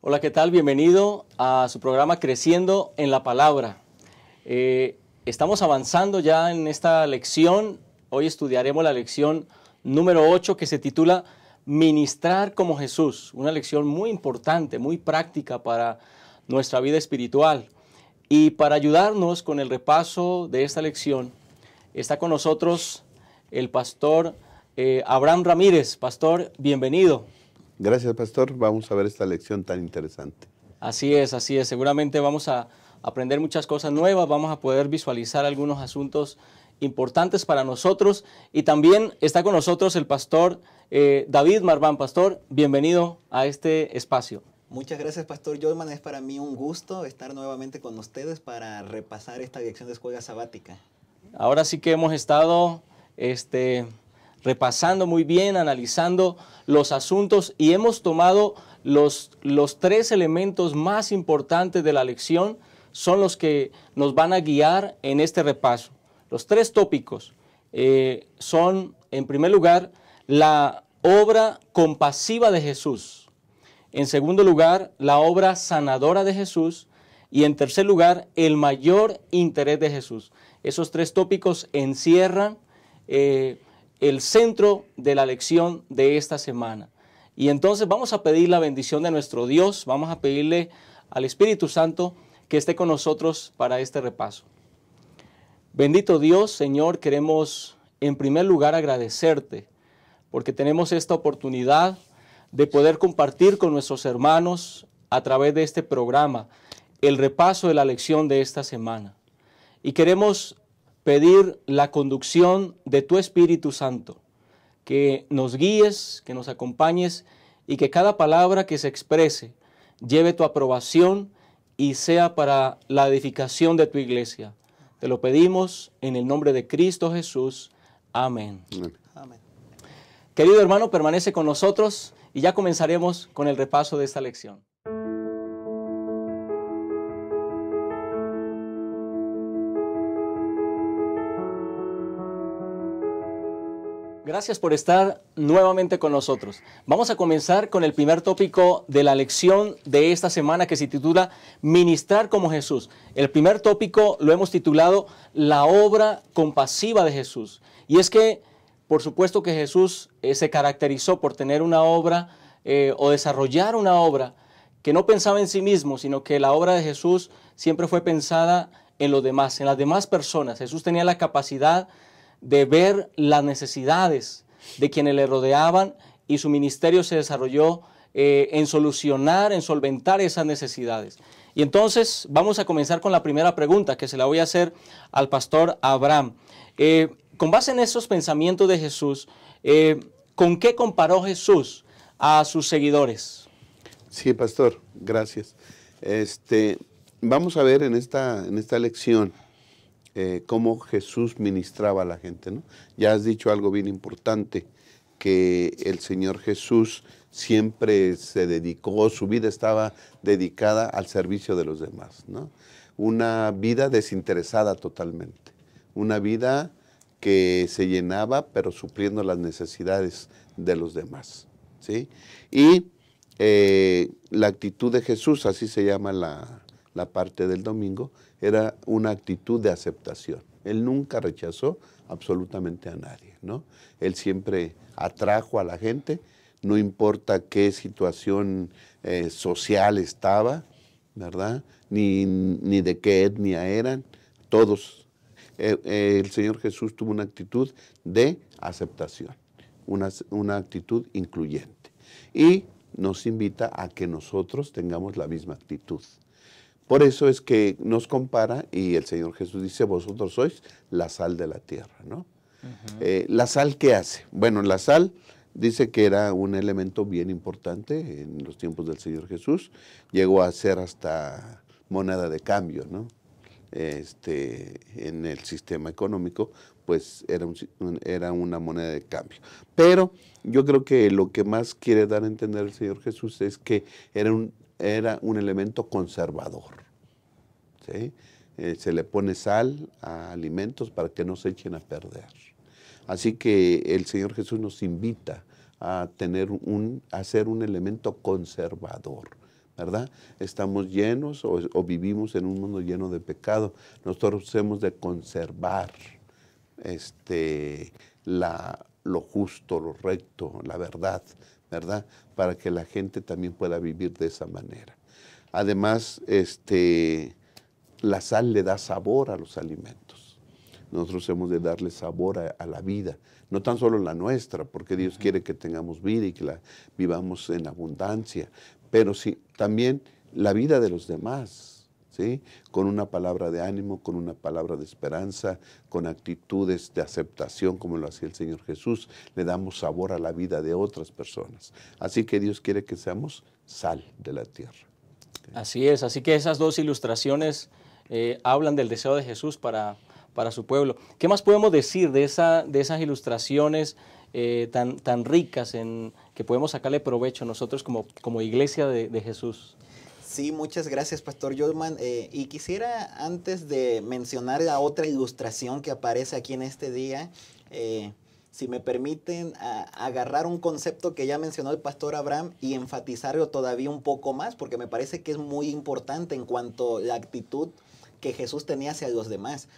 Hola, ¿qué tal? Bienvenido a su programa Creciendo en la Palabra. Estamos avanzando ya en esta lección. Hoy estudiaremos la lección número 8 que se titula Ministrar como Jesús. Una lección muy importante, muy práctica para nuestra vida espiritual. Y para ayudarnos con el repaso de esta lección, está con nosotros el pastor Abraham Ramírez. Pastor, bienvenido. Gracias, pastor. Vamos a ver esta lección tan interesante. Así es, así es. Seguramente vamos a aprender muchas cosas nuevas, vamos a poder visualizar algunos asuntos importantes para nosotros. Y también está con nosotros el pastor David Marván. Pastor, bienvenido a este espacio. Muchas gracias, Pastor Jorman. Es para mí un gusto estar nuevamente con ustedes para repasar esta lección de escuela sabática. Ahora sí que hemos estado repasando muy bien, analizando los asuntos y hemos tomado los tres elementos más importantes de la lección, son los que nos van a guiar en este repaso. Los tres tópicos son, en primer lugar, la obra compasiva de Jesús. En segundo lugar, la obra sanadora de Jesús. Y en tercer lugar, el mayor interés de Jesús. Esos tres tópicos encierran el centro de la lección de esta semana. Y entonces vamos a pedir la bendición de nuestro Dios, vamos a pedirle al Espíritu Santo que esté con nosotros para este repaso. Bendito Dios, Señor, queremos en primer lugar agradecerte porque tenemos esta oportunidad de poder compartir con nuestros hermanos a través de este programa el repaso de la lección de esta semana. Y queremos pedir la conducción de tu Espíritu Santo, que nos guíes, que nos acompañes y que cada palabra que se exprese lleve tu aprobación y sea para la edificación de tu iglesia. Te lo pedimos en el nombre de Cristo Jesús. Amén. Amén. Querido hermano, permanece con nosotros y ya comenzaremos con el repaso de esta lección. Gracias por estar nuevamente con nosotros. Vamos a comenzar con el primer tópico de la lección de esta semana que se titula Ministrar como Jesús. El primer tópico lo hemos titulado La obra compasiva de Jesús. Y es que, por supuesto que Jesús se caracterizó por tener una obra o desarrollar una obra que no pensaba en sí mismo, sino que la obra de Jesús siempre fue pensada en los demás, en las demás personas. Jesús tenía la capacidad de ver las necesidades de quienes le rodeaban y su ministerio se desarrolló en solucionar, en solventar esas necesidades. Y entonces vamos a comenzar con la primera pregunta que se la voy a hacer al pastor Abraham. Con base en esos pensamientos de Jesús, ¿con qué comparó Jesús a sus seguidores? Sí, pastor, gracias. Vamos a ver en esta lección cómo Jesús ministraba a la gente, ¿no? Ya has dicho algo bien importante, que el Señor Jesús siempre se dedicó, su vida estaba dedicada al servicio de los demás, ¿no? Una vida desinteresada totalmente, una vida que se llenaba pero supliendo las necesidades de los demás, ¿sí? Y la actitud de Jesús, así se llama la parte del domingo, era una actitud de aceptación. Él nunca rechazó absolutamente a nadie, ¿no? Él siempre atrajo a la gente, no importa qué situación social estaba, ¿verdad? Ni de qué etnia eran, todos. El Señor Jesús tuvo una actitud de aceptación, una actitud incluyente. Y nos invita a que nosotros tengamos la misma actitud. Por eso es que nos compara y el Señor Jesús dice, vosotros sois la sal de la tierra, ¿no? ¿La sal qué hace? Bueno, la sal dice que era un elemento bien importante en los tiempos del Señor Jesús. Llegó a ser hasta moneda de cambio, ¿no? En el sistema económico, pues era una moneda de cambio. Pero yo creo que lo que más quiere dar a entender el Señor Jesús es que era un elemento conservador, ¿sí? Se le pone sal a alimentos para que no se echen a perder. Así que el Señor Jesús nos invita a ser un elemento conservador ¿verdad? Estamos llenos o vivimos en un mundo lleno de pecado. Nosotros hemos de conservar lo justo, lo recto, la verdad, ¿verdad? Para que la gente también pueda vivir de esa manera. Además, la sal le da sabor a los alimentos. Nosotros hemos de darle sabor a la vida, no tan solo la nuestra, porque Dios quiere que tengamos vida y que la vivamos en abundancia, pero sí, también la vida de los demás, ¿sí? Con una palabra de ánimo, con una palabra de esperanza, con actitudes de aceptación, como lo hacía el Señor Jesús, le damos sabor a la vida de otras personas. Así que Dios quiere que seamos sal de la tierra. Así es, así que esas dos ilustraciones hablan del deseo de Jesús para su pueblo. ¿Qué más podemos decir de esas ilustraciones tan ricas que podemos sacarle provecho nosotros como iglesia de Jesús? Sí, muchas gracias, Pastor Jolman. Y quisiera, antes de mencionar la otra ilustración que aparece aquí en este día, si me permiten, agarrar un concepto que ya mencionó el Pastor Abraham y enfatizarlo todavía un poco más, porque me parece que es muy importante en cuanto a la actitud que Jesús tenía hacia los demás.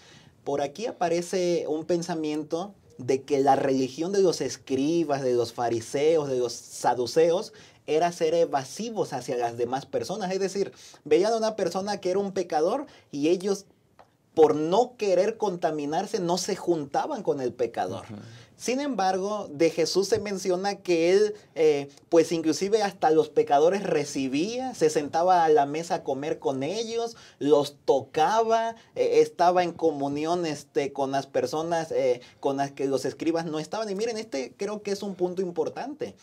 Por aquí aparece un pensamiento de que la religión de los escribas, de los fariseos, de los saduceos, era ser evasivos hacia las demás personas. Es decir, veían a una persona que era un pecador y ellos, por no querer contaminarse, no se juntaban con el pecador. Sin embargo, de Jesús se menciona que él, pues inclusive hasta los pecadores recibía, se sentaba a la mesa a comer con ellos, los tocaba, estaba en comunión con las personas con las que los escribas no estaban. Y miren, creo que es un punto importante.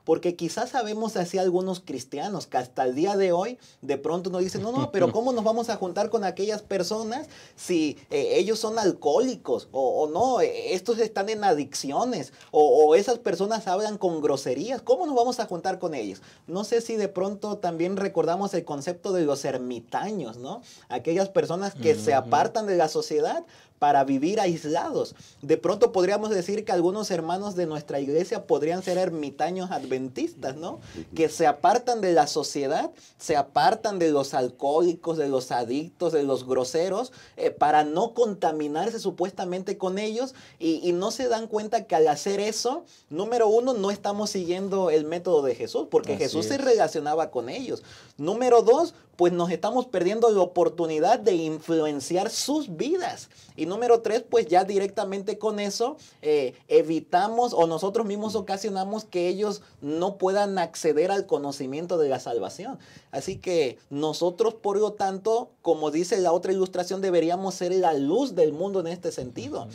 Porque quizás sabemos así algunos cristianos que hasta el día de hoy de pronto nos dicen, no, pero ¿cómo nos vamos a juntar con aquellas personas si ellos son alcohólicos? O no, estos están en adicciones, o esas personas hablan con groserías. ¿Cómo nos vamos a juntar con ellos? No sé si de pronto también recordamos el concepto de los ermitaños, ¿no? Aquellas personas que se apartan de la sociedad para vivir aislados. De pronto podríamos decir que algunos hermanos de nuestra iglesia podrían ser ermitaños adventistas, ¿no? Que se apartan de la sociedad, se apartan de los alcohólicos, de los adictos, de los groseros, para no contaminarse supuestamente con ellos y no se dan cuenta que al hacer eso, número uno, no estamos siguiendo el método de Jesús, porque Jesús se relacionaba con ellos. Número dos, pues nos estamos perdiendo la oportunidad de influenciar sus vidas. Y número tres, pues ya directamente con eso evitamos o nosotros mismos ocasionamos que ellos no puedan acceder al conocimiento de la salvación. Así que nosotros, por lo tanto, como dice la otra ilustración, deberíamos ser la luz del mundo en este sentido.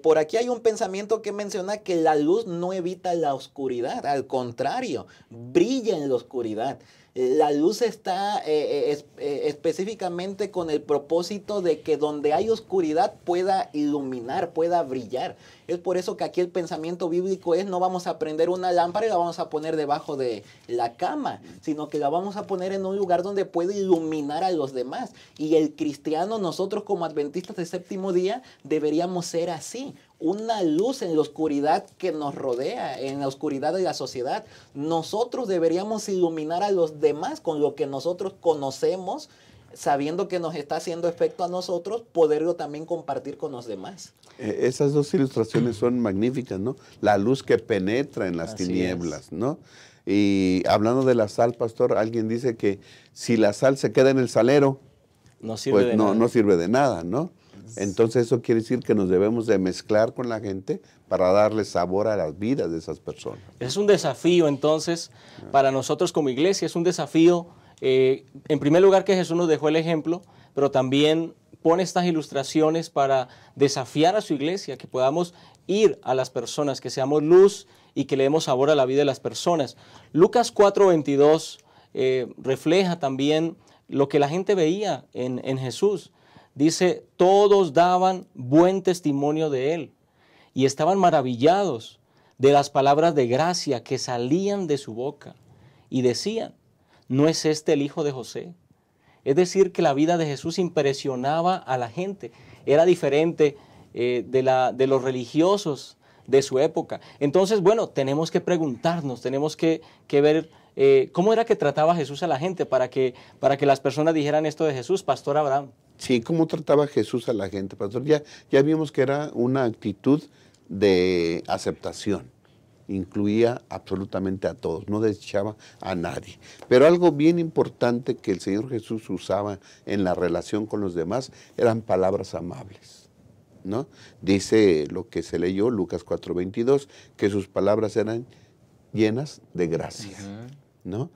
Por aquí hay un pensamiento que menciona que la luz no evita la oscuridad, al contrario, brilla en la oscuridad. La luz está específicamente con el propósito de que donde hay oscuridad pueda iluminar, pueda brillar. Es por eso que aquí el pensamiento bíblico es: no vamos a prender una lámpara y la vamos a poner debajo de la cama, sino que la vamos a poner en un lugar donde puede iluminar a los demás. Y el cristiano, nosotros como adventistas del séptimo día, deberíamos ser así. Una luz en la oscuridad que nos rodea, en la oscuridad de la sociedad. Nosotros deberíamos iluminar a los demás con lo que nosotros conocemos, sabiendo que nos está haciendo efecto a nosotros, poderlo también compartir con los demás. Esas dos ilustraciones son magníficas, ¿no? La luz que penetra en las tinieblas, ¿no? Y hablando de la sal, pastor, alguien dice que si la sal se queda en el salero, no sirve no sirve de nada, ¿no? Entonces eso quiere decir que nos debemos de mezclar con la gente para darle sabor a las vidas de esas personas. Es un desafío entonces para nosotros como iglesia, es un desafío en primer lugar que Jesús nos dejó el ejemplo, pero también pone estas ilustraciones para desafiar a su iglesia, que podamos ir a las personas, que seamos luz y que le demos sabor a la vida de las personas. Lucas 4:22 refleja también lo que la gente veía en Jesús. Dice, todos daban buen testimonio de él y estaban maravillados de las palabras de gracia que salían de su boca y decían, ¿no es este el hijo de José? Es decir, que la vida de Jesús impresionaba a la gente. Era diferente de los religiosos de su época. Entonces, bueno, tenemos que preguntarnos, tenemos que ver ¿cómo era que trataba Jesús a la gente para que las personas dijeran esto de Jesús, Pastor Abraham? Sí, ¿cómo trataba Jesús a la gente, pastor? Ya vimos que era una actitud de aceptación. Incluía absolutamente a todos, no desechaba a nadie. Pero algo bien importante que el Señor Jesús usaba en la relación con los demás eran palabras amables, ¿no? Dice lo que se leyó, Lucas 4:22, que sus palabras eran llenas de gracia, ¿no?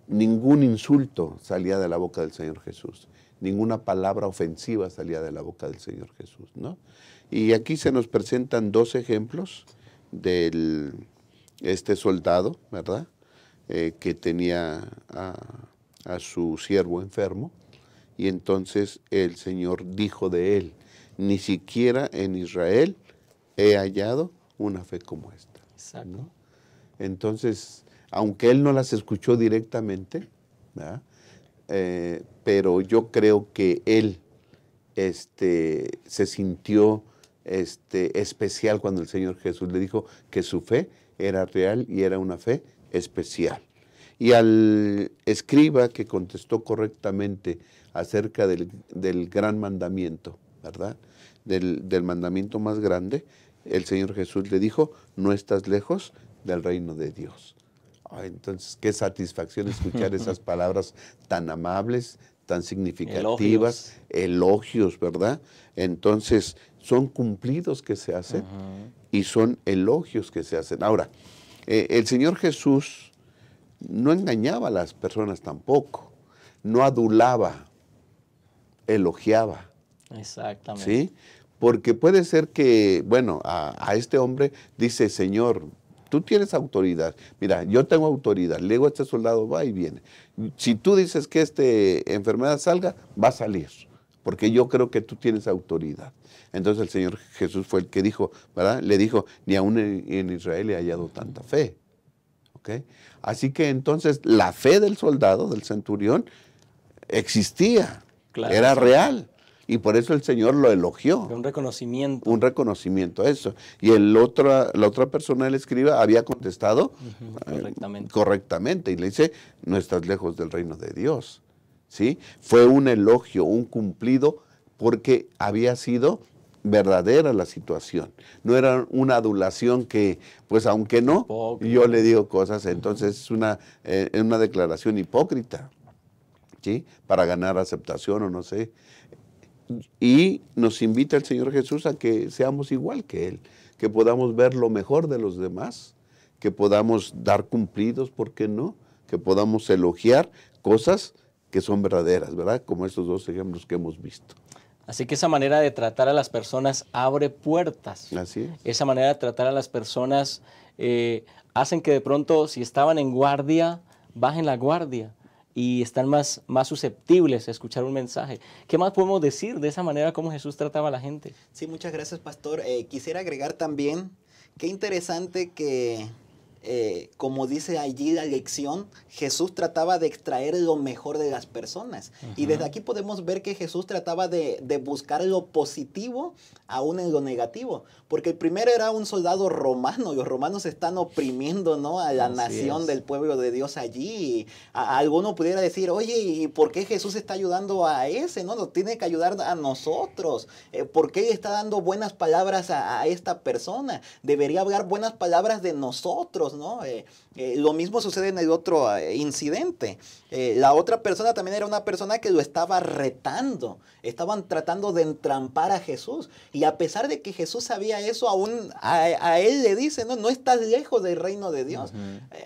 Ningún insulto salía de la boca del Señor Jesús, ninguna palabra ofensiva salía de la boca del Señor Jesús, ¿no? Y aquí se nos presentan dos ejemplos de este soldado, ¿verdad? Que tenía a su siervo enfermo, y entonces el Señor dijo de él: ni siquiera en Israel he hallado una fe como esta. Exacto. ¿No? Entonces, aunque él no las escuchó directamente, ¿verdad? Pero yo creo que él se sintió especial cuando el Señor Jesús le dijo que su fe era real y era una fe especial. Y al escriba que contestó correctamente acerca del gran mandamiento, ¿verdad? Del mandamiento más grande, el Señor Jesús le dijo: no estás lejos del reino de Dios. Ay, entonces, qué satisfacción escuchar esas palabras tan amables, tan significativas, elogios, ¿verdad? Entonces, son cumplidos que se hacen y son elogios que se hacen. Ahora, el Señor Jesús no engañaba a las personas tampoco, no adulaba, elogiaba. Exactamente. ¿Sí? Porque puede ser que, bueno, a este hombre dice: Señor, tú tienes autoridad. Mira, yo tengo autoridad. Le digo a este soldado, va y viene. Si tú dices que esta enfermedad salga, va a salir, porque yo creo que tú tienes autoridad. Entonces el Señor Jesús fue el que dijo, ¿verdad? Le dijo: ni aún en Israel he hallado tanta fe. ¿Ok? Así que entonces la fe del soldado, del centurión, existía, claro, era real. Y por eso el Señor lo elogió. Un reconocimiento. Un reconocimiento a eso. Y la otra persona, el escriba, había contestado correctamente. Y le dice: no estás lejos del reino de Dios. ¿Sí? Fue un elogio, un cumplido, porque había sido verdadera la situación. No era una adulación que, pues aunque no, yo le digo cosas, entonces es una declaración hipócrita, ¿sí? Para ganar aceptación o no sé. Y nos invita el Señor Jesús a que seamos igual que Él, que podamos ver lo mejor de los demás, que podamos dar cumplidos, ¿por qué no? Que podamos elogiar cosas que son verdaderas, ¿verdad? Como estos dos ejemplos que hemos visto. Así que esa manera de tratar a las personas abre puertas. Así es. Esa manera de tratar a las personas hacen que de pronto, si estaban en guardia, bajen la guardia y están más susceptibles a escuchar un mensaje. ¿Qué más podemos decir de esa manera como Jesús trataba a la gente? Sí, muchas gracias, pastor. Quisiera agregar también, qué interesante que, como dice allí la lección, Jesús trataba de extraer lo mejor de las personas. Y desde aquí podemos ver que Jesús trataba de buscar lo positivo aún en lo negativo. Porque el primero era un soldado romano. Los romanos están oprimiendo, ¿no?, a la nación del pueblo de Dios allí. Y alguno pudiera decir: oye, ¿y por qué Jesús está ayudando a ese? ¿No? Nos tiene que ayudar a nosotros. ¿Por qué está dando buenas palabras a esta persona? Debería hablar buenas palabras de nosotros, ¿no? Lo mismo sucede en el otro incidente. La otra persona también era una persona que lo estaba retando. Estaban tratando de entrampar a Jesús. Y a pesar de que Jesús sabía eso, aún a él le dice: no estás lejos del reino de Dios.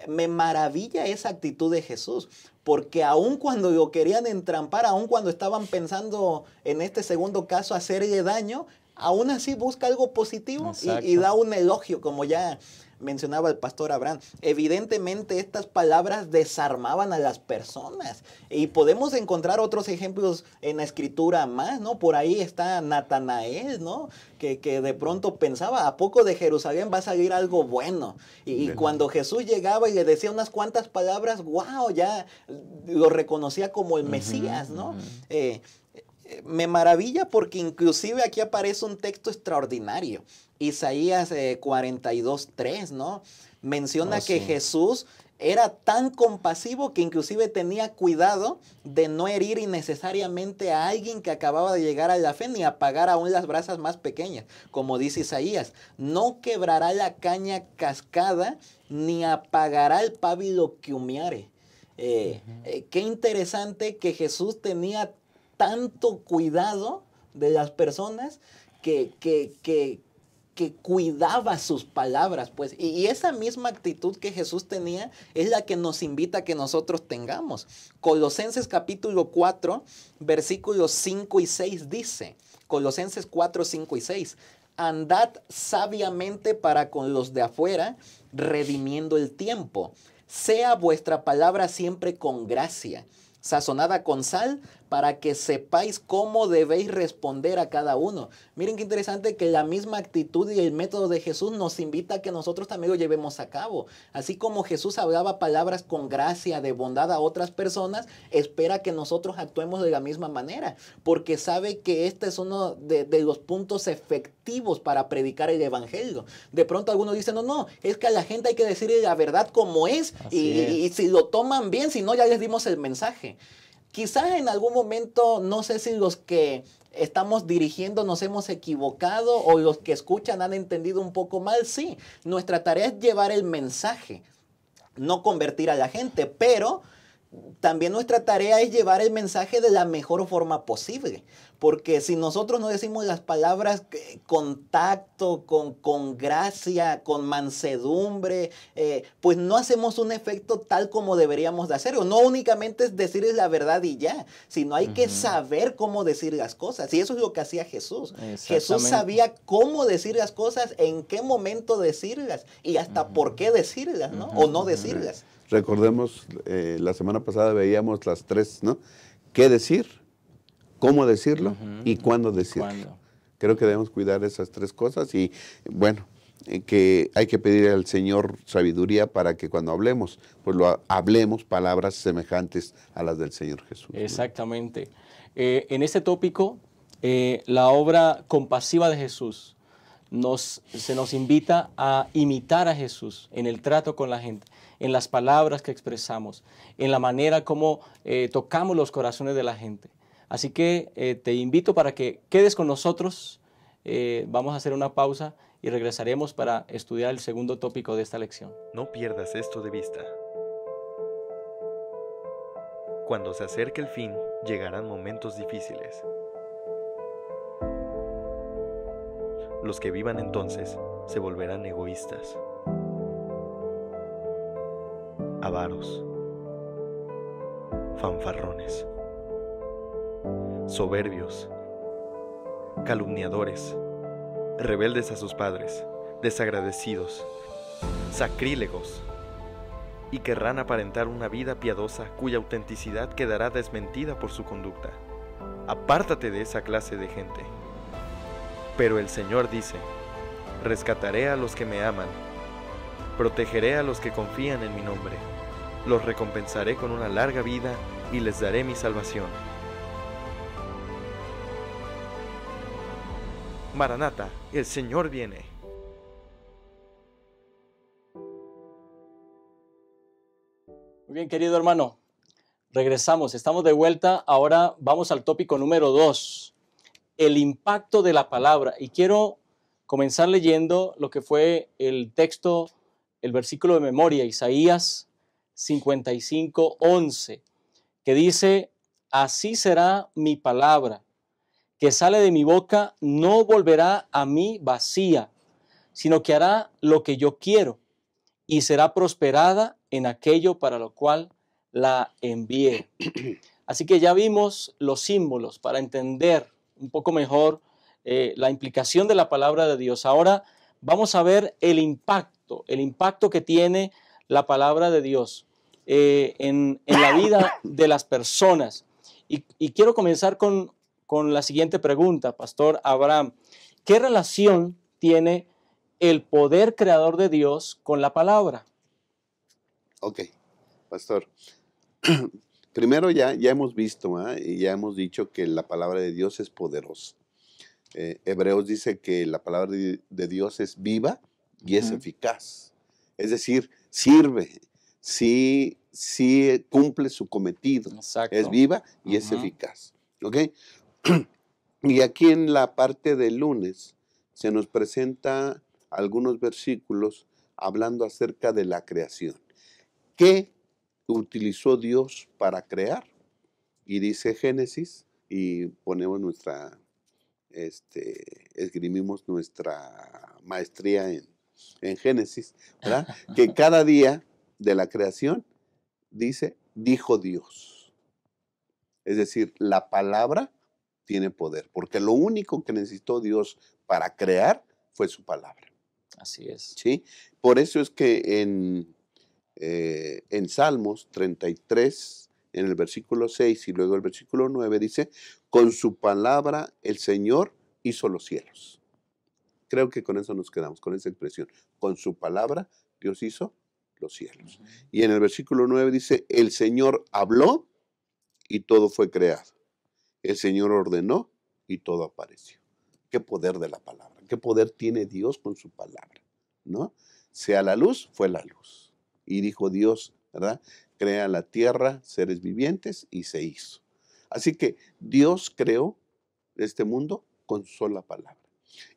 Me maravilla esa actitud de Jesús. Porque aun cuando lo querían entrampar, aun cuando estaban pensando en este segundo caso hacerle daño, aún así busca algo positivo y da un elogio, como ya mencionaba el pastor Abraham. Evidentemente estas palabras desarmaban a las personas. Y podemos encontrar otros ejemplos en la escritura más, ¿no? Por ahí está Natanael, ¿no? Que de pronto pensaba: ¿a poco de Jerusalén va a salir algo bueno? Y cuando Jesús llegaba y le decía unas cuantas palabras, ¡wow! Ya lo reconocía como el Mesías, ¿no? Me maravilla porque inclusive aquí aparece un texto extraordinario. Isaías 42:3, ¿no? Menciona que Jesús Era tan compasivo que inclusive tenía cuidado de no herir innecesariamente a alguien que acababa de llegar a la fe, ni apagar aún las brasas más pequeñas. Como dice Isaías, no quebrará la caña cascada, ni apagará el pábilo que humeare. Qué interesante que Jesús tenía tanto cuidado de las personas que cuidaba sus palabras, pues. Y esa misma actitud que Jesús tenía es la que nos invita a que nosotros tengamos. Colosenses capítulo 4, versículos 5 y 6 dice, Colosenses 4, 5 y 6, andad sabiamente para con los de afuera, redimiendo el tiempo. Sea vuestra palabra siempre con gracia, sazonada con sal, para que sepáis cómo debéis responder a cada uno. Miren qué interesante que la misma actitud y el método de Jesús nos invita a que nosotros también lo llevemos a cabo. Así como Jesús hablaba palabras con gracia, de bondad a otras personas, espera que nosotros actuemos de la misma manera, porque sabe que este es uno de los puntos efectivos para predicar el evangelio. De pronto algunos dicen, no, es que a la gente hay que decirle la verdad como es, y si lo toman bien, si no ya les dimos el mensaje. Quizás en algún momento, no sé si los que estamos dirigiendo nos hemos equivocado o los que escuchan han entendido un poco mal. Sí, nuestra tarea es llevar el mensaje, no convertir a la gente, pero también nuestra tarea es llevar el mensaje de la mejor forma posible. Porque si nosotros no decimos las palabras con tacto, con gracia, con mansedumbre, pues no hacemos un efecto tal como deberíamos de hacerlo. No únicamente es decirles la verdad y ya, sino hay que saber cómo decir las cosas. Y eso es lo que hacía Jesús. Jesús sabía cómo decir las cosas, en qué momento decirlas y hasta por qué decirlas, ¿no? O no decirlas. Recordemos, la semana pasada veíamos las tres, ¿no? ¿Qué decir? ¿Cómo decirlo? Y cuándo decirlo. Creo que debemos cuidar esas tres cosas y, bueno, que hay que pedir al Señor sabiduría para que cuando hablemos, pues hablemos palabras semejantes a las del Señor Jesús, ¿no? Exactamente. En este tópico, la obra compasiva de Jesús se nos invita a imitar a Jesús en el trato con la gente, en las palabras que expresamos, en la manera como tocamos los corazones de la gente. Así que te invito para que quedes con nosotros. Vamos a hacer una pausa y regresaremos para estudiar el segundo tópico de esta lección. No pierdas esto de vista. Cuando se acerque el fin, llegarán momentos difíciles. Los que vivan entonces se volverán egoístas, avaros, fanfarrones, soberbios, calumniadores, rebeldes a sus padres, desagradecidos, sacrílegos, y querrán aparentar una vida piadosa cuya autenticidad quedará desmentida por su conducta. Apártate de esa clase de gente. Pero el Señor dice, rescataré a los que me aman, protegeré a los que confían en mi nombre, los recompensaré con una larga vida y les daré mi salvación. Maranata, el Señor viene. Muy bien, querido hermano, regresamos, estamos de vuelta. Ahora vamos al tópico número 2, el impacto de la palabra. Y quiero comenzar leyendo lo que fue el texto, el versículo de memoria, Isaías 55:11, que dice, así será mi palabra, que sale de mi boca, no volverá a mí vacía, sino que hará lo que yo quiero y será prosperada en aquello para lo cual la envié. Así que ya vimos los símbolos para entender un poco mejor la implicación de la palabra de Dios. Ahora vamos a ver el impacto que tiene la palabra de Dios en la vida de las personas. Y quiero comenzar con la siguiente pregunta, Pastor Abraham. ¿Qué relación tiene el poder creador de Dios con la palabra? Ok, Pastor. Primero ya hemos visto y ya hemos dicho que la palabra de Dios es poderosa. Hebreos dice que la palabra de Dios es viva y es eficaz. Es decir, sirve sí cumple su cometido. Exacto. Es viva y es eficaz. ¿Ok? Y aquí en la parte del lunes se nos presenta algunos versículos hablando acerca de la creación. ¿Qué utilizó Dios para crear? Y dice Génesis, y ponemos esgrimimos nuestra maestría en Génesis, ¿verdad? Que cada día de la creación dice, dijo Dios. Es decir, la palabra tiene poder, porque lo único que necesitó Dios para crear fue su palabra. Así es. ¿Sí? Por eso es que en Salmos 33, en el versículo 6 y luego el versículo 9 dice, con su palabra el Señor hizo los cielos. Creo que con eso nos quedamos, con esa expresión. Con su palabra Dios hizo los cielos. Y en el versículo 9 dice, el Señor habló y todo fue creado. El Señor ordenó y todo apareció. Qué poder de la palabra, qué poder tiene Dios con su palabra, ¿no? Sea la luz, fue la luz. Y dijo Dios, ¿verdad? Crea la tierra, seres vivientes, y se hizo. Así que Dios creó este mundo con sola palabra.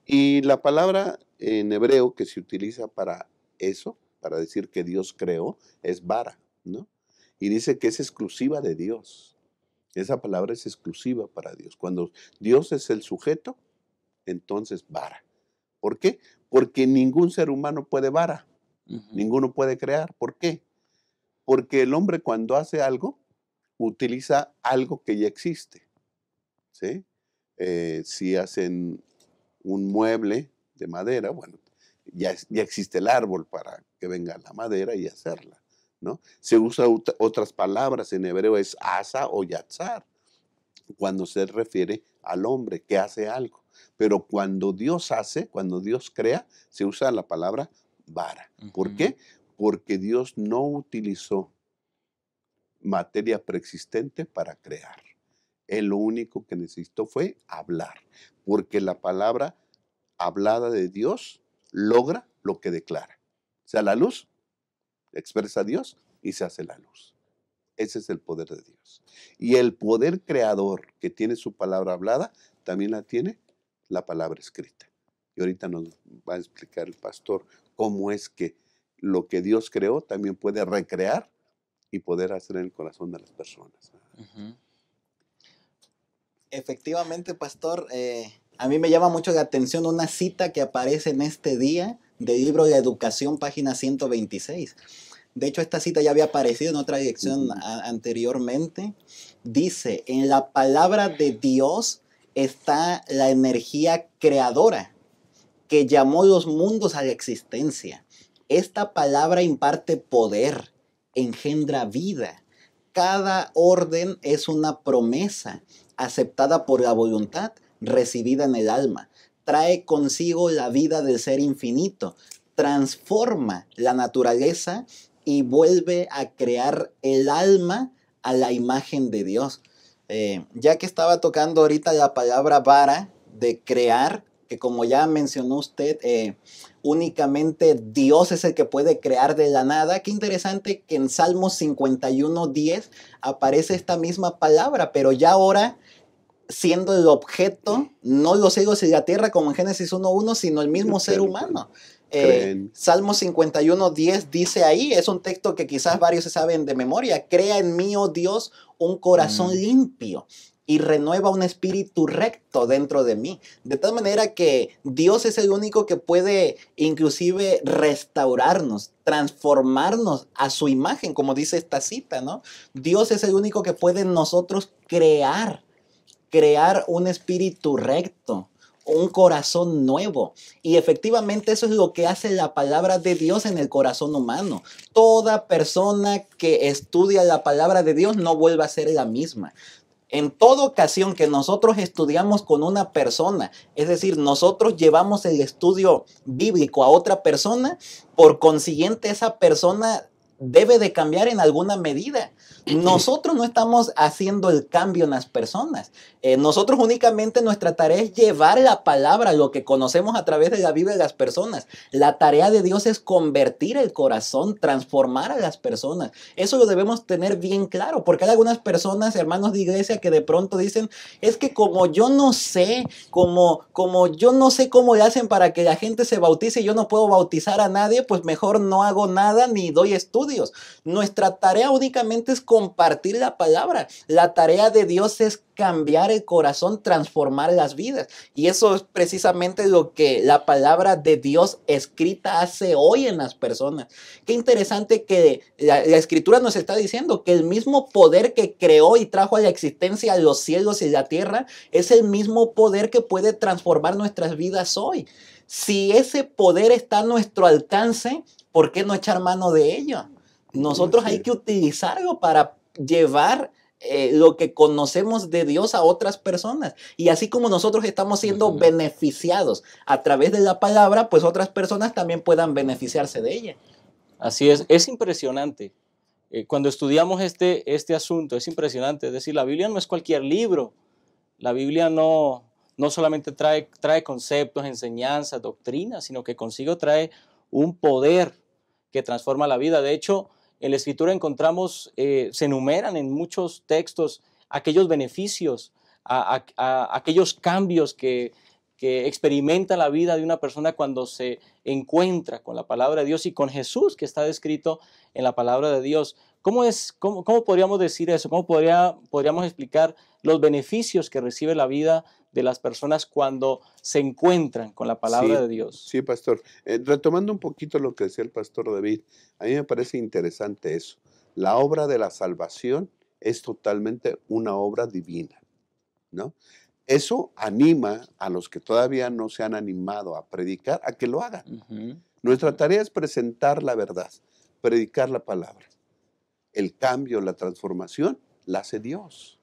Y la palabra en hebreo que se utiliza para eso, para decir que Dios creó, es bara, ¿no? Y dice que es exclusiva de Dios. Esa palabra es exclusiva para Dios. Cuando Dios es el sujeto, entonces bara. ¿Por qué? Porque ningún ser humano puede bara. Ninguno puede crear. ¿Por qué? Porque el hombre cuando hace algo, utiliza algo que ya existe. ¿Sí? Si hacen un mueble de madera, bueno, ya existe el árbol para que venga la madera y hacerla, ¿no? Se usa otras palabras, en hebreo es asa o yatzar, cuando se refiere al hombre que hace algo. Pero cuando Dios hace, cuando Dios crea, se usa la palabra bara. ¿Por qué? Porque Dios no utilizó materia preexistente para crear. Él lo único que necesitó fue hablar, porque la palabra hablada de Dios logra lo que declara. O sea, la luz expresa a Dios y se hace la luz. Ese es el poder de Dios. Y el poder creador que tiene su palabra hablada, también la tiene la palabra escrita. Y ahorita nos va a explicar el pastor cómo es que lo que Dios creó también puede recrear y poder hacer en el corazón de las personas. Efectivamente, pastor, a mí me llama mucho la atención una cita que aparece en este día del libro de Educación, página 126. De hecho, esta cita ya había aparecido en otra lección anteriormente. Dice, en la palabra de Dios está la energía creadora que llamó los mundos a la existencia. Esta palabra imparte poder, engendra vida. Cada orden es una promesa aceptada por la voluntad, recibida en el alma. Trae consigo la vida del ser infinito, transforma la naturaleza y vuelve a crear el alma a la imagen de Dios. Ya que estaba tocando ahorita la palabra vara, de crear, que como ya mencionó usted, únicamente Dios es el que puede crear de la nada. Qué interesante que en Salmos 51:10 aparece esta misma palabra, pero ya ahora siendo el objeto, no los cielos y la tierra como en Génesis 1:1, sino el mismo ser humano. Salmos 51:10 dice ahí, es un texto que quizás varios se saben de memoria: crea en mí, oh Dios, un corazón limpio y renueva un espíritu recto dentro de mí. De tal manera que Dios es el único que puede inclusive restaurarnos, transformarnos a su imagen, como dice esta cita, ¿no? Dios es el único que puede en nosotros crear un espíritu recto, un corazón nuevo. Y efectivamente eso es lo que hace la palabra de Dios en el corazón humano. Toda persona que estudia la palabra de Dios no vuelve a ser la misma. En toda ocasión que nosotros estudiamos con una persona, es decir, nosotros llevamos el estudio bíblico a otra persona, por consiguiente esa persona debe de cambiar en alguna medida. Nosotros no estamos haciendo el cambio en las personas. Nosotros únicamente nuestra tarea es llevar la palabra, lo que conocemos a través de la Biblia a las personas. La tarea de Dios es convertir el corazón, transformar a las personas. Eso lo debemos tener bien claro, porque hay algunas personas, hermanos de iglesia, que de pronto dicen, es que como yo no sé, como yo no sé cómo le hacen para que la gente se bautice y yo no puedo bautizar a nadie, pues mejor no hago nada ni doy estudios. Nuestra tarea únicamente es compartir la palabra. La tarea de Dios es cambiar el corazón, transformar las vidas. Y eso es precisamente lo que la palabra de Dios escrita hace hoy en las personas. Qué interesante que la escritura nos está diciendo que el mismo poder que creó y trajo a la existencia los cielos y la tierra es el mismo poder que puede transformar nuestras vidas hoy. Si ese poder está a nuestro alcance, ¿por qué no echar mano de ello? Nosotros hay que utilizarlo para llevar lo que conocemos de Dios a otras personas. Y así como nosotros estamos siendo beneficiados a través de la palabra, pues otras personas también puedan beneficiarse de ella. Así es impresionante. Cuando estudiamos este asunto, es impresionante. Es decir, la Biblia no es cualquier libro. La Biblia no solamente trae conceptos, enseñanzas, doctrinas, sino que consigo trae un poder que transforma la vida. De hecho, en la Escritura encontramos, se enumeran en muchos textos aquellos beneficios, aquellos cambios que experimenta la vida de una persona cuando se encuentra con la palabra de Dios y con Jesús que está descrito en la palabra de Dios. ¿Cómo podríamos decir eso? ¿Cómo podríamos explicar los beneficios que recibe la vida de las personas cuando se encuentran con la palabra de Dios? Sí, pastor. Retomando un poquito lo que decía el pastor David, a mí me parece interesante eso. La obra de la salvación es totalmente una obra divina, ¿no? Eso anima a los que todavía no se han animado a predicar a que lo hagan. Nuestra tarea es presentar la verdad, predicar la palabra. El cambio, la transformación, la hace Dios,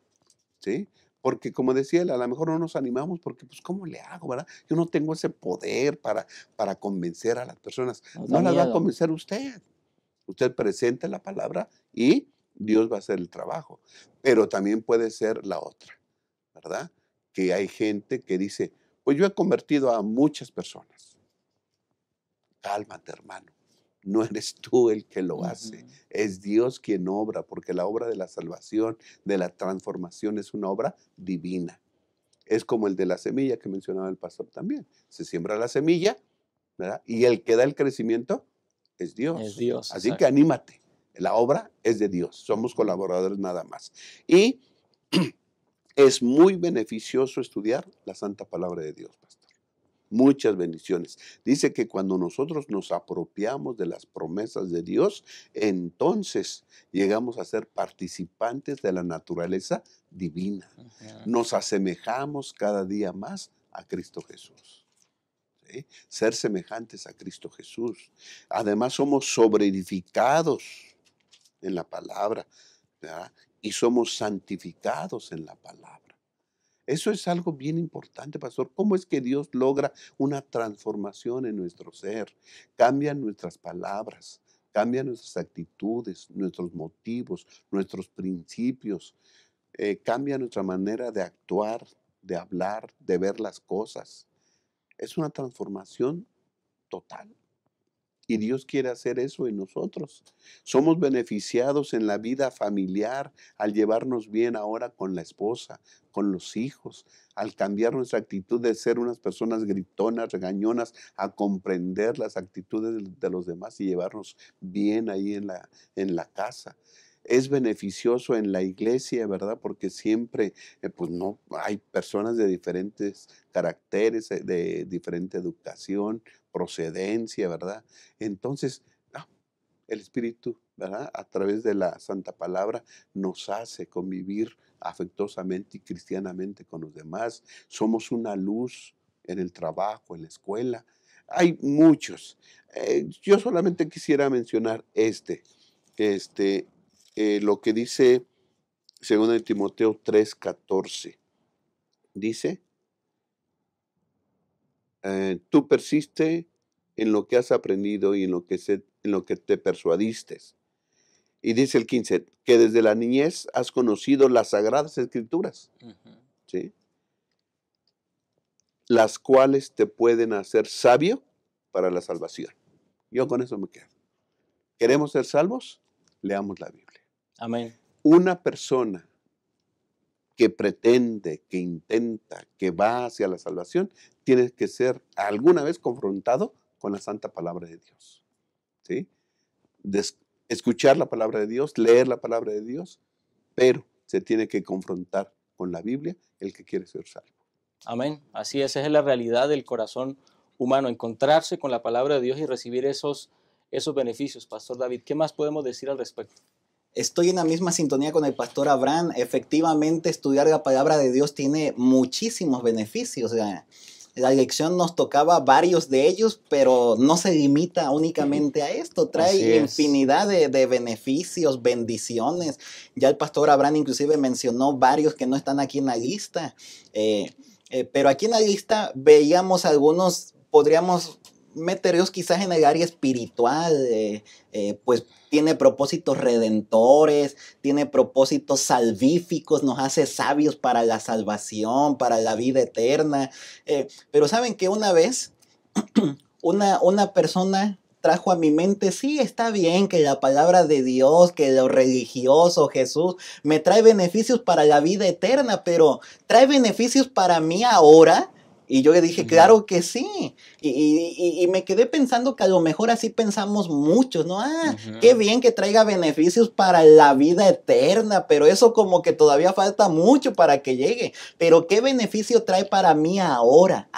¿sí? Porque como decía él, a lo mejor no nos animamos porque, pues, ¿cómo le hago, verdad? Yo no tengo ese poder para convencer a las personas. No las va a convencer usted. Usted presente la palabra y Dios va a hacer el trabajo. Pero también puede ser la otra, ¿verdad? Que hay gente que dice, pues yo he convertido a muchas personas. Cálmate, hermano. No eres tú el que lo hace, es Dios quien obra, porque la obra de la salvación, de la transformación es una obra divina. Es como el de la semilla que mencionaba el pastor también. Se siembra la semilla, ¿verdad? Y el que da el crecimiento es Dios. Es Dios. Así exacto. que anímate, la obra es de Dios, somos colaboradores nada más. Y es muy beneficioso estudiar la santa palabra de Dios, pastor. Muchas bendiciones. Dice que cuando nosotros nos apropiamos de las promesas de Dios, entonces llegamos a ser participantes de la naturaleza divina. Nos asemejamos cada día más a Cristo Jesús. ¿Sí? Ser semejantes a Cristo Jesús. Además somos sobreedificados en la palabra, ¿verdad? Y somos santificados en la palabra. Eso es algo bien importante, pastor. ¿Cómo es que Dios logra una transformación en nuestro ser? Cambian nuestras palabras, cambian nuestras actitudes, nuestros motivos, nuestros principios. Cambia nuestra manera de actuar, de hablar, de ver las cosas. Es una transformación total. Y Dios quiere hacer eso en nosotros. Somos beneficiados en la vida familiar al llevarnos bien ahora con la esposa, con los hijos, al cambiar nuestra actitud de ser unas personas gritonas, regañonas, a comprender las actitudes de los demás y llevarnos bien ahí en la casa. Es beneficioso en la iglesia, ¿verdad? Porque siempre, pues no, hay personas de diferentes caracteres, de diferente educación, procedencia, ¿verdad? Entonces, el Espíritu, ¿verdad? A través de la Santa Palabra nos hace convivir afectuosamente y cristianamente con los demás. Somos una luz en el trabajo, en la escuela. Hay muchos. Yo solamente quisiera mencionar lo que dice 2 Timoteo 3:14. Dice, tú persiste en lo que has aprendido y en lo que te persuadiste, Y dice el 15, que desde la niñez has conocido las sagradas escrituras, ¿sí? Las cuales te pueden hacer sabio para la salvación. Yo con eso me quedo. ¿Queremos ser salvos? Leamos la Biblia. Amén. Una persona que pretende, que intenta, que va hacia la salvación, tiene que ser alguna vez confrontado con la santa palabra de Dios, ¿sí? Escuchar la palabra de Dios, leer la palabra de Dios, pero se tiene que confrontar con la Biblia el que quiere ser salvo. Amén. Así es, esa es la realidad del corazón humano, encontrarse con la palabra de Dios y recibir esos beneficios. Pastor David, ¿qué más podemos decir al respecto? Estoy en la misma sintonía con el pastor Abraham. Efectivamente, estudiar la palabra de Dios tiene muchísimos beneficios. La lección nos tocaba varios de ellos, pero no se limita únicamente a esto. Trae infinidad de beneficios, bendiciones. Ya el pastor Abraham inclusive mencionó varios que no están aquí en la lista. Pero aquí en la lista veíamos algunos, podríamos meterlos quizás en el área espiritual, pues tiene propósitos redentores, tiene propósitos salvíficos, nos hace sabios para la salvación, para la vida eterna. Pero saben que una vez una persona trajo a mi mente, sí, está bien que la palabra de Dios, que lo religioso, Jesús, me trae beneficios para la vida eterna, pero ¿trae beneficios para mí ahora? Y yo le dije, claro que sí. Y me quedé pensando que a lo mejor así pensamos muchos, ¿no? Qué bien que traiga beneficios para la vida eterna, pero eso como que todavía falta mucho para que llegue. Pero ¿qué beneficio trae para mí ahora?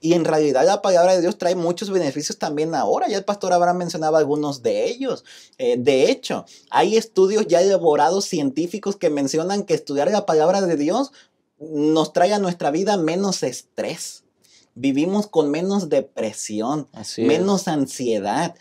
Y en realidad la palabra de Dios trae muchos beneficios también ahora. Ya el pastor Abraham mencionaba algunos de ellos. De hecho, hay estudios ya elaborados científicos que mencionan que estudiar la palabra de Dios nos trae a nuestra vida menos estrés. Vivimos con menos depresión, menos ansiedad.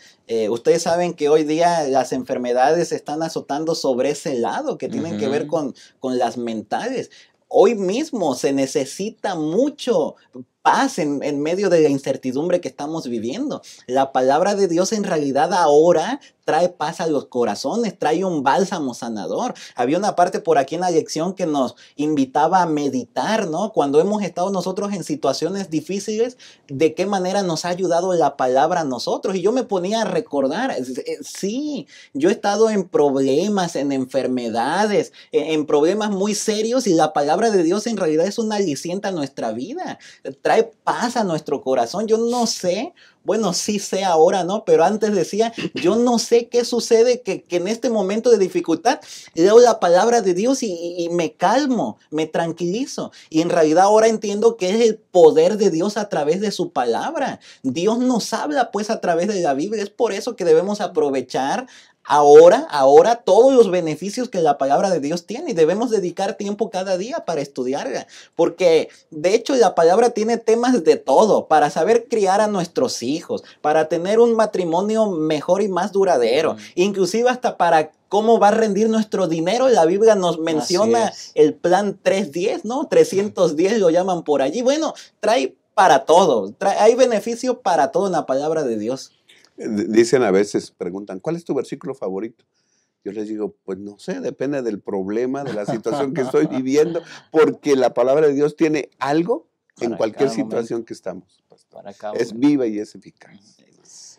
Ustedes saben que hoy día las enfermedades están azotando sobre ese lado que tienen que ver con las mentales. Hoy mismo se necesita mucho paz en medio de la incertidumbre que estamos viviendo. La palabra de Dios en realidad ahora trae paz a los corazones, trae un bálsamo sanador. Había una parte por aquí en la lección que nos invitaba a meditar, ¿no? Cuando hemos estado nosotros en situaciones difíciles, ¿de qué manera nos ha ayudado la palabra a nosotros? Y yo me ponía a recordar, sí, yo he estado en problemas, en enfermedades, en problemas muy serios y la palabra de Dios en realidad es una aliciente a nuestra vida. Trae paz a nuestro corazón. Yo no sé, bueno, sí sé ahora, ¿no? Pero antes decía, yo no sé qué sucede que en este momento de dificultad leo la palabra de Dios y me calmo, me tranquilizo. Y en realidad ahora entiendo que es el poder de Dios a través de su palabra. Dios nos habla pues a través de la Biblia. Es por eso que debemos aprovechar ahora todos los beneficios que la palabra de Dios tiene y debemos dedicar tiempo cada día para estudiarla, porque de hecho la palabra tiene temas de todo, para saber criar a nuestros hijos, para tener un matrimonio mejor y más duradero, inclusive hasta para cómo va a rendir nuestro dinero. La Biblia nos menciona el plan 310, ¿no? 310 lo llaman por allí. Bueno, trae para todo, hay beneficio para todo en la palabra de Dios. Dicen a veces, preguntan, ¿cuál es tu versículo favorito? Yo les digo, pues no sé, depende del problema, de la situación que estoy viviendo, porque la palabra de Dios tiene algo en cualquier situación que estamos. Es viva y es eficaz.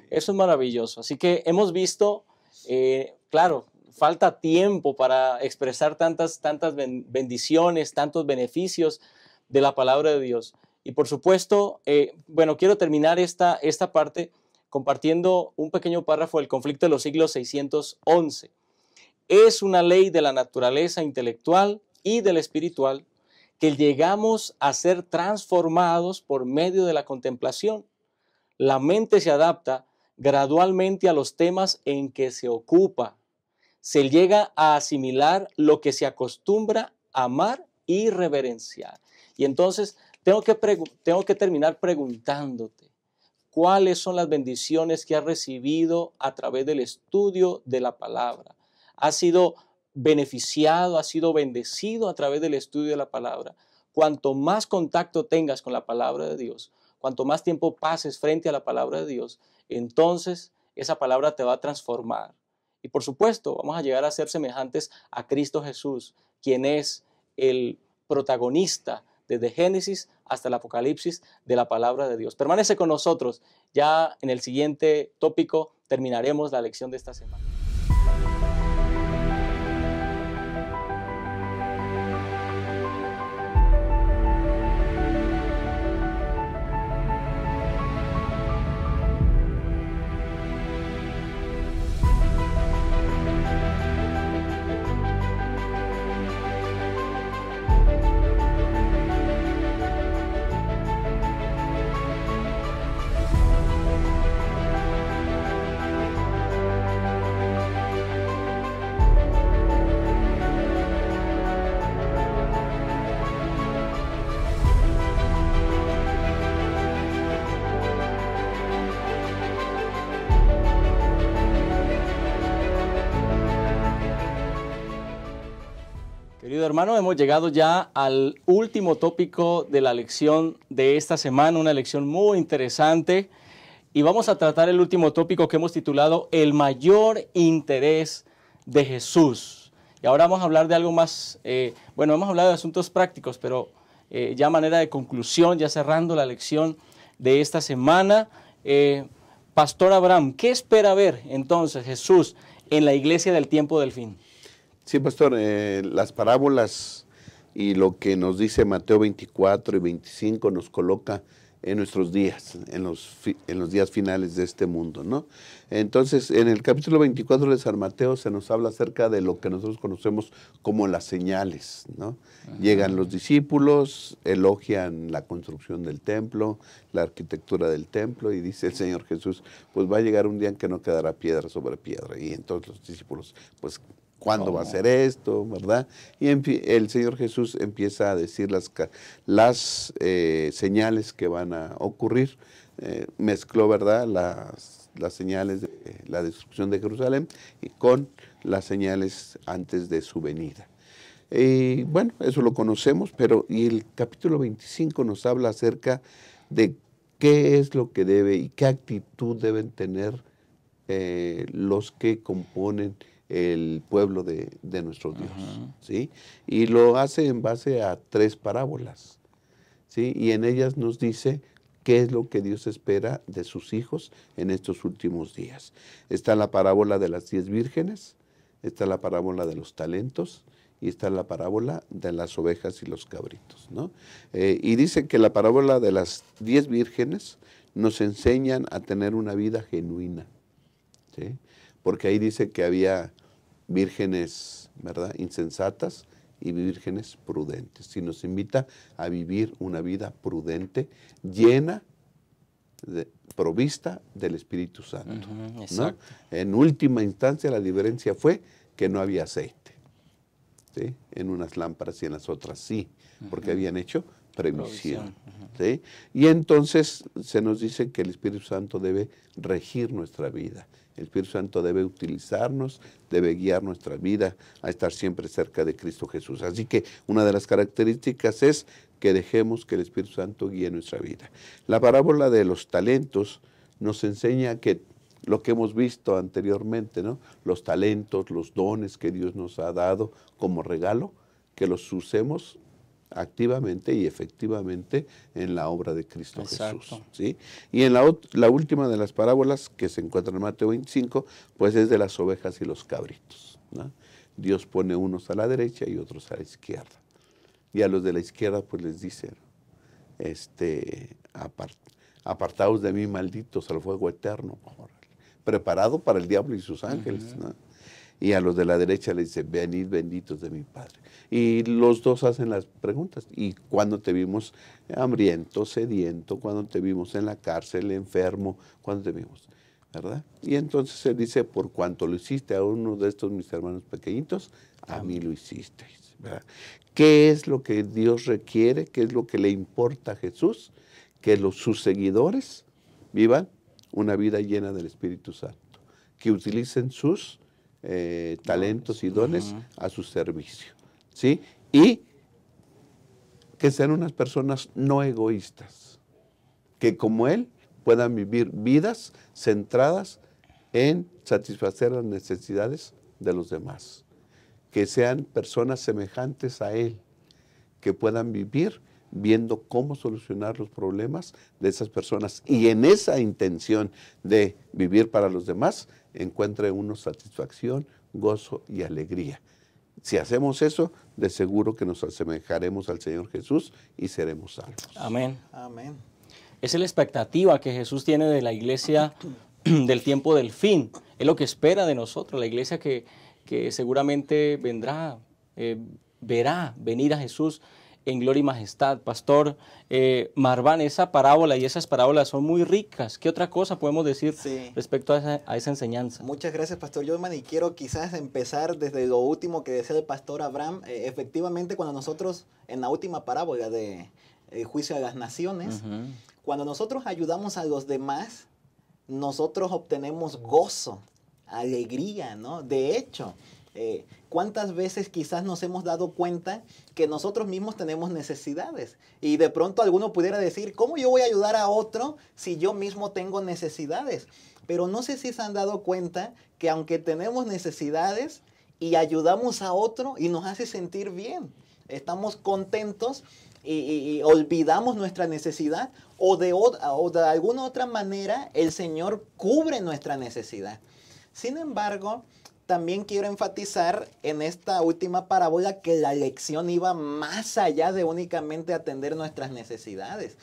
Eso es maravilloso. Así que hemos visto, claro, falta tiempo para expresar tantas bendiciones, tantos beneficios de la palabra de Dios. Y por supuesto, bueno, quiero terminar esta parte compartiendo un pequeño párrafo del Conflicto de los Siglos 611. Es una ley de la naturaleza intelectual y de la espiritual que llegamos a ser transformados por medio de la contemplación. La mente se adapta gradualmente a los temas en que se ocupa. Se llega a asimilar lo que se acostumbra a amar y reverenciar. Y entonces tengo que terminar preguntándote, ¿cuáles son las bendiciones que has recibido a través del estudio de la palabra? ¿Has sido beneficiado, has sido bendecido a través del estudio de la palabra? Cuanto más contacto tengas con la palabra de Dios, cuanto más tiempo pases frente a la palabra de Dios, entonces esa palabra te va a transformar Y por supuesto, vamos a llegar a ser semejantes a Cristo Jesús, quien es el protagonista desde Génesis hasta el Apocalipsis de la palabra de Dios. Permanece con nosotros. Ya en el siguiente tópico terminaremos la lección de esta semana. Querido hermano, hemos llegado ya al último tópico de la lección de esta semana, una lección muy interesante, y vamos a tratar el último tópico que hemos titulado El mayor interés de Jesús. Y ahora vamos a hablar de algo más, bueno, hemos hablado de asuntos prácticos, pero ya a manera de conclusión, ya cerrando la lección de esta semana, Pastor Abraham, ¿qué espera ver entonces Jesús en la iglesia del tiempo del fin? Sí, pastor, las parábolas y lo que nos dice Mateo 24 y 25 nos coloca en nuestros días, en los días finales de este mundo, ¿no? Entonces, en el capítulo 24 de San Mateo se nos habla acerca de lo que nosotros conocemos como las señales, ¿no? Llegan los discípulos, elogian la construcción del templo, la arquitectura del templo, y dice el Señor Jesús, pues va a llegar un día en que no quedará piedra sobre piedra. Y entonces los discípulos, pues, ¿cuándo va a ser esto? ¿Verdad? Y en fin, el Señor Jesús empieza a decir las señales que van a ocurrir. Mezcló, ¿verdad?, las señales de la destrucción de Jerusalén y con las señales antes de su venida. Y bueno, eso lo conocemos, pero y el capítulo 25 nos habla acerca de qué es lo que debe y qué actitud deben tener los que componen el pueblo de nuestro Dios, ¿sí? Y lo hace en base a 3 parábolas, ¿sí? Y en ellas nos dice qué es lo que Dios espera de sus hijos en estos últimos días. Está la parábola de las 10 vírgenes, está la parábola de los talentos y está la parábola de las ovejas y los cabritos, ¿no? Y dice que la parábola de las 10 vírgenes nos enseñan a tener una vida genuina, ¿sí? Porque ahí dice que había vírgenes, ¿verdad?, insensatas y vírgenes prudentes. Y nos invita a vivir una vida prudente, llena, provista del Espíritu Santo, ¿no? En última instancia la diferencia fue que no había aceite, ¿sí?, en unas lámparas y en las otras sí, porque habían hecho previsión. ¿Sí? Y entonces se nos dice que el Espíritu Santo debe regir nuestra vida. El Espíritu Santo debe utilizarnos, debe guiar nuestra vida a estar siempre cerca de Cristo Jesús. Así que una de las características es que dejemos que el Espíritu Santo guíe nuestra vida. La parábola de los talentos nos enseña que lo que hemos visto anteriormente, ¿no?, los talentos, los dones que Dios nos ha dado como regalo, que los usemos activamente y efectivamente en la obra de Cristo Jesús, ¿sí? Y en la última de las parábolas que se encuentra en Mateo 25, pues es de las ovejas y los cabritos, ¿no? Dios pone unos a la derecha y otros a la izquierda. Y a los de la izquierda pues les dice, apartaos de mí, malditos, al fuego eterno, preparado para el diablo y sus ángeles, ¿no? Y a los de la derecha les dice, venid benditos de mi Padre. Y los dos hacen las preguntas. ¿Y cuándo te vimos hambriento, sediento? ¿Cuándo te vimos en la cárcel, enfermo? ¿Cuándo te vimos? ¿Verdad? Y entonces él dice, por cuanto lo hiciste a uno de estos mis hermanos pequeñitos, a mí lo hicisteis, ¿verdad? ¿Qué es lo que Dios requiere? ¿Qué es lo que le importa a Jesús? Que sus seguidores vivan una vida llena del Espíritu Santo. Que utilicen sus talentos y dones a su servicio, ¿sí? Y que sean unas personas no egoístas, que como Él puedan vivir vidas centradas en satisfacer las necesidades de los demás, que sean personas semejantes a Él, que puedan vivir viendo cómo solucionar los problemas de esas personas y en esa intención de vivir para los demás encuentre uno satisfacción, gozo y alegría. Si hacemos eso, de seguro que nos asemejaremos al Señor Jesús y seremos salvos. Amén. Amén. Esa es la expectativa que Jesús tiene de la iglesia del tiempo del fin. Es lo que espera de nosotros, la iglesia que seguramente vendrá, verá venir a Jesús en gloria y majestad. Pastor Marván, esa parábola y esas parábolas son muy ricas. ¿Qué otra cosa podemos decir respecto a esa enseñanza? Muchas gracias, Pastor Joyman, y quiero quizás empezar desde lo último que decía el Pastor Abraham. Efectivamente, cuando nosotros, en la última parábola de juicio a las naciones, cuando nosotros ayudamos a los demás, nosotros obtenemos gozo, alegría, ¿no? De hecho, ¿cuántas veces quizás nos hemos dado cuenta que nosotros mismos tenemos necesidades? Y de pronto alguno pudiera decir, ¿cómo yo voy a ayudar a otro si yo mismo tengo necesidades? Pero no sé si se han dado cuenta que aunque tenemos necesidades y ayudamos a otro y nos hace sentir bien, estamos contentos y olvidamos nuestra necesidad o de alguna otra manera el Señor cubre nuestra necesidad. Sin embargo, también quiero enfatizar en esta última parábola que la lección iba más allá de únicamente atender nuestras necesidades.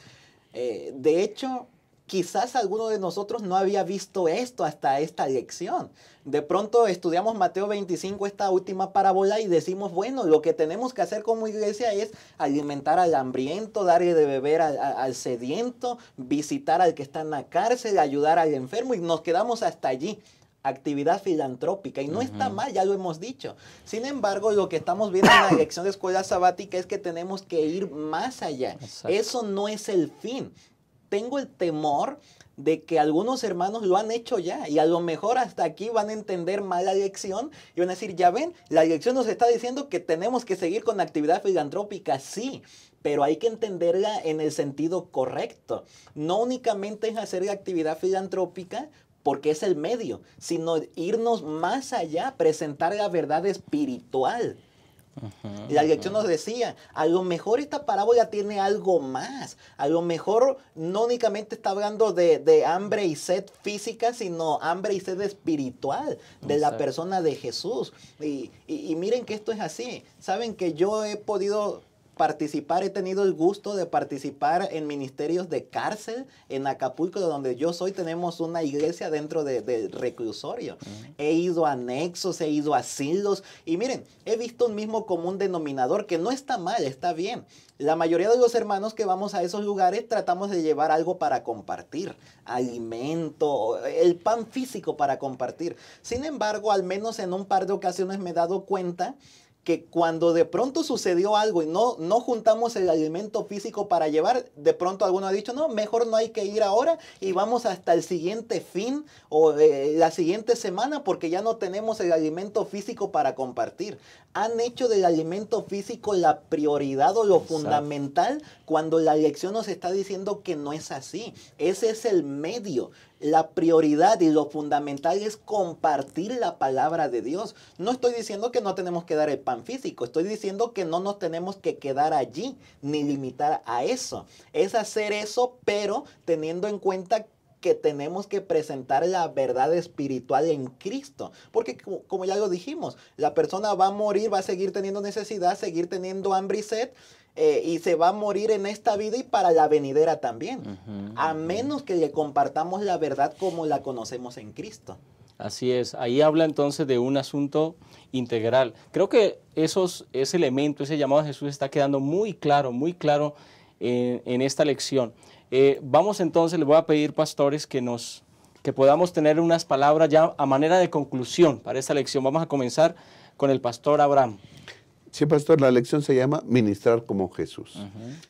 De hecho, quizás alguno de nosotros no había visto esto hasta esta lección. De pronto estudiamos Mateo 25, esta última parábola, y decimos, bueno, lo que tenemos que hacer como iglesia es alimentar al hambriento, darle de beber al sediento, visitar al que está en la cárcel, ayudar al enfermo, y nos quedamos hasta allí. Actividad filantrópica, y no está mal, ya lo hemos dicho. Sin embargo, lo que estamos viendo en la lección de escuela sabática es que tenemos que ir más allá. Exacto. Eso no es el fin. Tengo el temor de que algunos hermanos lo han hecho ya, y a lo mejor hasta aquí van a entender mal la lección y van a decir, ya ven, la lección nos está diciendo que tenemos que seguir con actividad filantrópica, sí, pero hay que entenderla en el sentido correcto. No únicamente es hacer la actividad filantrópica porque es el medio, sino irnos más allá, presentar la verdad espiritual. La lección nos decía, a lo mejor esta parábola tiene algo más. A lo mejor no únicamente está hablando de hambre y sed física, sino hambre y sed espiritual de la persona de Jesús. Y miren que esto es así. Saben que yo he podido participar, he tenido el gusto de participar en ministerios de cárcel en Acapulco, de donde yo soy. Tenemos una iglesia dentro del reclusorio. He ido a anexos, he ido a asilos, y miren, he visto un mismo común denominador que no está mal, está bien. La mayoría de los hermanos que vamos a esos lugares tratamos de llevar algo para compartir, alimento, el pan físico para compartir. Sin embargo, al menos en un par de ocasiones me he dado cuenta que cuando de pronto sucedió algo y no juntamos el alimento físico para llevar, de pronto alguno ha dicho, no, mejor no hay que ir ahora y vamos hasta el siguiente fin o la siguiente semana porque ya no tenemos el alimento físico para compartir. Han hecho del alimento físico la prioridad o lo fundamental cuando la lección nos está diciendo que no es así. Ese es el medio. La prioridad y lo fundamental es compartir la palabra de Dios. No estoy diciendo que no tenemos que dar el pan físico, estoy diciendo que no nos tenemos que quedar allí ni limitar a eso. Es hacer eso, pero teniendo en cuenta que tenemos que presentar la verdad espiritual en Cristo. Porque como ya lo dijimos, la persona va a morir, va a seguir teniendo necesidad, seguir teniendo hambre y sed, y se va a morir en esta vida y para la venidera también. A menos que le compartamos la verdad como la conocemos en Cristo. Así es. Ahí habla entonces de un asunto integral. Creo que ese elemento, ese llamado a Jesús está quedando muy claro en esta lección. Vamos entonces, les voy a pedir, pastores, que podamos tener unas palabras ya a manera de conclusión para esta lección. Vamos a comenzar con el pastor Abraham. Sí, pastor, la lección se llama ministrar como Jesús.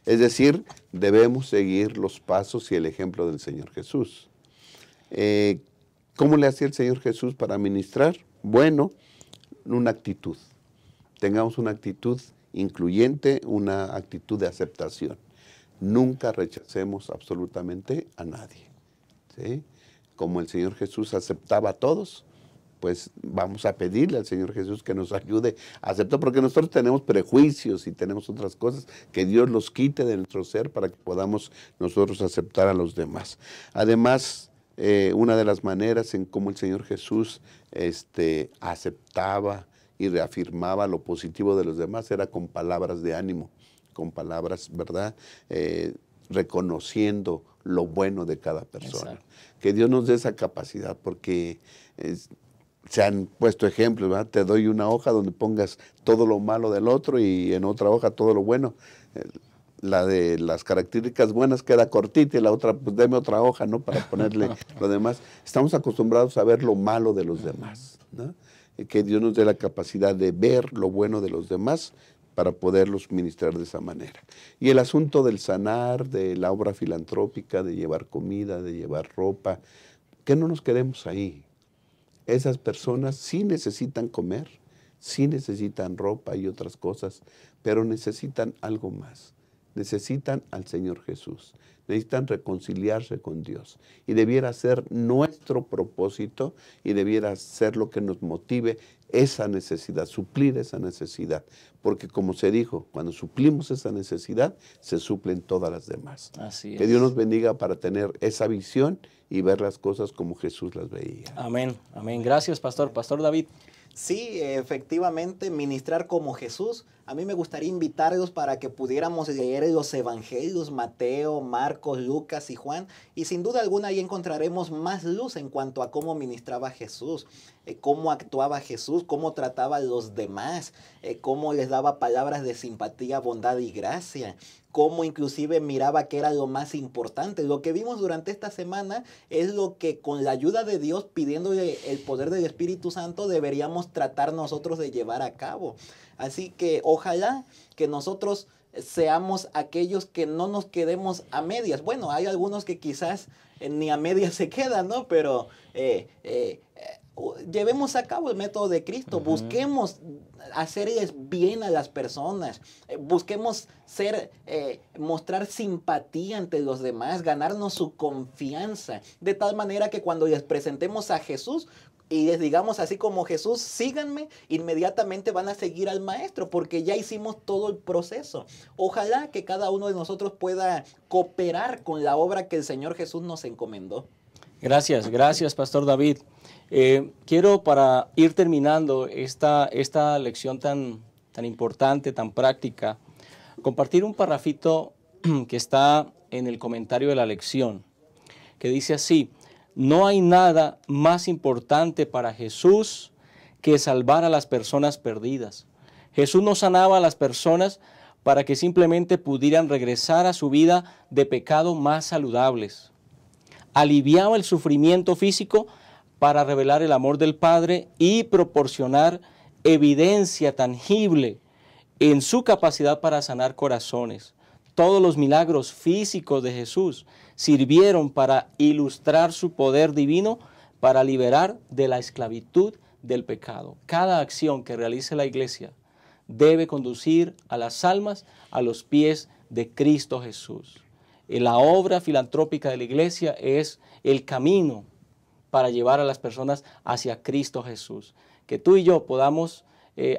Es decir, debemos seguir los pasos y el ejemplo del Señor Jesús. ¿Cómo le hacía el Señor Jesús para ministrar? Bueno, una actitud. Tengamos una actitud incluyente, una actitud de aceptación. Nunca rechacemos absolutamente a nadie, ¿sí? Como el Señor Jesús aceptaba a todos, pues vamos a pedirle al Señor Jesús que nos ayude a aceptar, porque nosotros tenemos prejuicios y tenemos otras cosas, que Dios los quite de nuestro ser para que podamos nosotros aceptar a los demás. Además, una de las maneras en cómo el Señor Jesús aceptaba y reafirmaba lo positivo de los demás era con palabras de ánimo, con palabras, ¿verdad?, reconociendo lo bueno de cada persona. Exacto. Que Dios nos dé esa capacidad, porque se han puesto ejemplos, ¿verdad? Te doy una hoja donde pongas todo lo malo del otro y en otra hoja todo lo bueno. La de las características buenas queda cortita y la otra, pues deme otra hoja, ¿no?, para ponerle lo demás. Estamos acostumbrados a ver lo malo de los demás, ¿no? Que Dios nos dé la capacidad de ver lo bueno de los demás para poderlos ministrar de esa manera. Y el asunto del sanar, de la obra filantrópica, de llevar comida, de llevar ropa, que no nos quedemos ahí. Esas personas sí necesitan comer, sí necesitan ropa y otras cosas, pero necesitan algo más. Necesitan al Señor Jesús, necesitan reconciliarse con Dios. Y debiera ser nuestro propósito y debiera ser lo que nos motive esa necesidad, suplir esa necesidad. Porque como se dijo, cuando suplimos esa necesidad, se suplen todas las demás. Así es. Que Dios nos bendiga para tener esa visión y ver las cosas como Jesús las veía. Amén, amén. Gracias, pastor. Pastor David. Sí, efectivamente, ministrar como Jesús. A mí me gustaría invitarlos para que pudiéramos leer los evangelios, Mateo, Marcos, Lucas y Juan. Y sin duda alguna ahí encontraremos más luz en cuanto a cómo ministraba Jesús, cómo actuaba Jesús, cómo trataba a los demás, cómo les daba palabras de simpatía, bondad y gracia, cómo inclusive miraba que era lo más importante. Lo que vimos durante esta semana es lo que con la ayuda de Dios, pidiéndole el poder del Espíritu Santo, deberíamos tratar nosotros de llevar a cabo. Así que ojalá que nosotros seamos aquellos que no nos quedemos a medias. Bueno, hay algunos que quizás ni a medias se quedan, ¿no? Pero llevemos a cabo el método de Cristo. Busquemos hacerles bien a las personas. Busquemos mostrar simpatía ante los demás, ganarnos su confianza, de tal manera que cuando les presentemos a Jesús y les digamos así como Jesús, síganme, inmediatamente van a seguir al Maestro, porque ya hicimos todo el proceso. Ojalá que cada uno de nosotros pueda cooperar con la obra que el Señor Jesús nos encomendó. Gracias, gracias, Pastor David. Quiero, para ir terminando esta lección tan importante, tan práctica, compartir un parrafito que está en el comentario de la lección, que dice así: no hay nada más importante para Jesús que salvar a las personas perdidas. Jesús no sanaba a las personas para que simplemente pudieran regresar a su vida de pecado más saludables. Aliviaba el sufrimiento físico para revelar el amor del Padre y proporcionar evidencia tangible en su capacidad para sanar corazones. Todos los milagros físicos de Jesús sirvieron para ilustrar su poder divino para liberar de la esclavitud del pecado. Cada acción que realice la iglesia debe conducir a las almas a los pies de Cristo Jesús. La obra filantrópica de la iglesia es el camino para llevar a las personas hacia Cristo Jesús. Que tú y yo podamos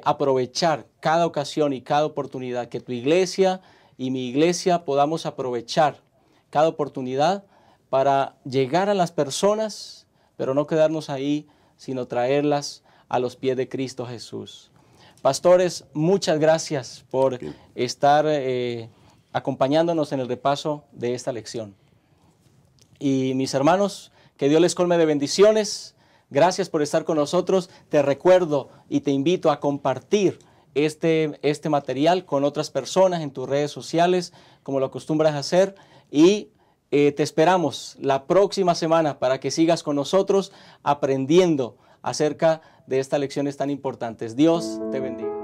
aprovechar cada ocasión y cada oportunidad, que tu iglesia y mi iglesia podamos aprovechar cada oportunidad para llegar a las personas, pero no quedarnos ahí, sino traerlas a los pies de Cristo Jesús. Pastores, muchas gracias por estar acompañándonos en el repaso de esta lección. Y mis hermanos, que Dios les colme de bendiciones. Gracias por estar con nosotros. Te recuerdo y te invito a compartir este material con otras personas en tus redes sociales, como lo acostumbras a hacer. Y te esperamos la próxima semana para que sigas con nosotros aprendiendo acerca de estas lecciones tan importantes. Dios te bendiga.